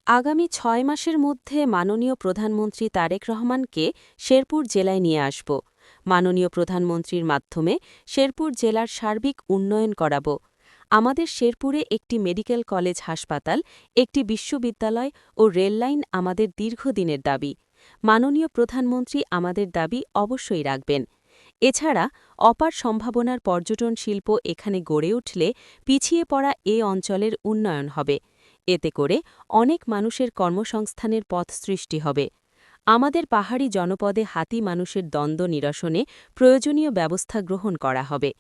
আগামী ৬ মাসের মধ্যে মাননীয় প্রধানমন্ত্রী তারেক রহমানকে শেরপুর জেলায় নিয়ে আসব। মাননীয় প্রধানমন্ত্রীর মাধ্যমে শেরপুর জেলার সার্বিক উন্নয়ন করাব। আমাদের শেরপুরে একটি মেডিকেল কলেজ হাসপাতাল, একটি বিশ্ববিদ্যালয় ও রেললাইন আমাদের দীর্ঘদিনের দাবি। মাননীয় প্রধানমন্ত্রী আমাদের দাবি অবশ্যই রাখবেন। এছাড়া অপার সম্ভাবনার পর্যটন শিল্প এখানে গড়ে উঠলে পিছিয়ে পড়া এ অঞ্চলের উন্নয়ন হবে। এতে করে অনেক মানুষের কর্মসংস্থানের পথ সৃষ্টি হবে। আমাদের পাহাড়ি জনপদে হাতি মানুষের দ্বন্দ্ব নিরসনে প্রয়োজনীয় ব্যবস্থা গ্রহণ করা হবে।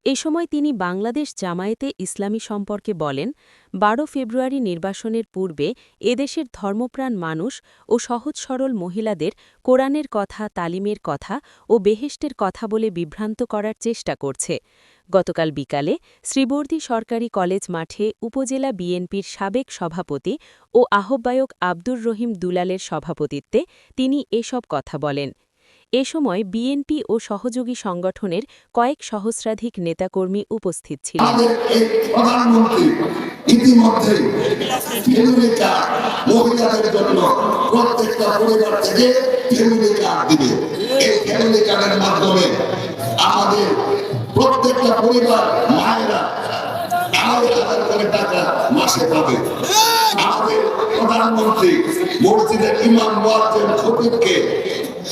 এ সময় তিনি বাংলাদেশ জামায়াতে ইসলামী সম্পর্কে বলেন, ১২ ফেব্রুয়ারি নির্বাসনের পূর্বে এদেশের ধর্মপ্রাণ মানুষ ও সহজ সরল মহিলাদের কোরআনের কথা, তালিমের কথা ও বেহেশতের কথা বলে বিভ্রান্ত করার চেষ্টা করছে। গতকাল বিকালে শ্রীবর্দী সরকারি কলেজ মাঠে উপজেলা বিএনপির সাবেক সভাপতি ও আহ্বায়ক আব্দুর রহিম দুলালের সভাপতিত্বে তিনি এসব কথা বলেন। এ সময় বিএনপি ও সহযোগী সংগঠনের কয়েক সহস্রাধিক নেতাকর্মী উপস্থিত ছিলেন। মহিলাদের জন্য প্রত্যেকটা পরিবার থেকে ফ্যামিলি কার্ড দিবে। এই ফ্যামিলি কার্ডের মাধ্যমে আমাদের প্রত্যেকটা পরিবার মায়েরা ২,৫০০ করে টাকা মাসে পাবে। আমাদের প্রধানমন্ত্রী মসজিদের ইমাম মুয়াজ্জিন খতিবকে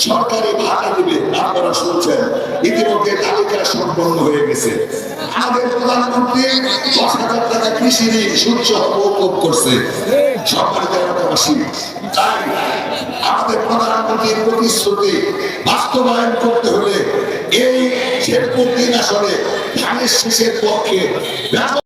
সরকারি ভাতা দিবে। আপনারা শুনছেন, ইতিমধ্যে তালিকা সম্পন্ন হয়ে গেছে। আমাদের প্রধানমন্ত্রী ১০,০০০ টাকা কৃষি ঋণ সুদসহ মওকুফ করছে। সম্মানিত এলাকাবাসী, তাই আমাদের প্রধানমন্ত্রীর প্রতিশ্রুতি বাস্তবায়ন করতে হলে এই শেরপুর ৩ আসনে ধানের শীষের পক্ষে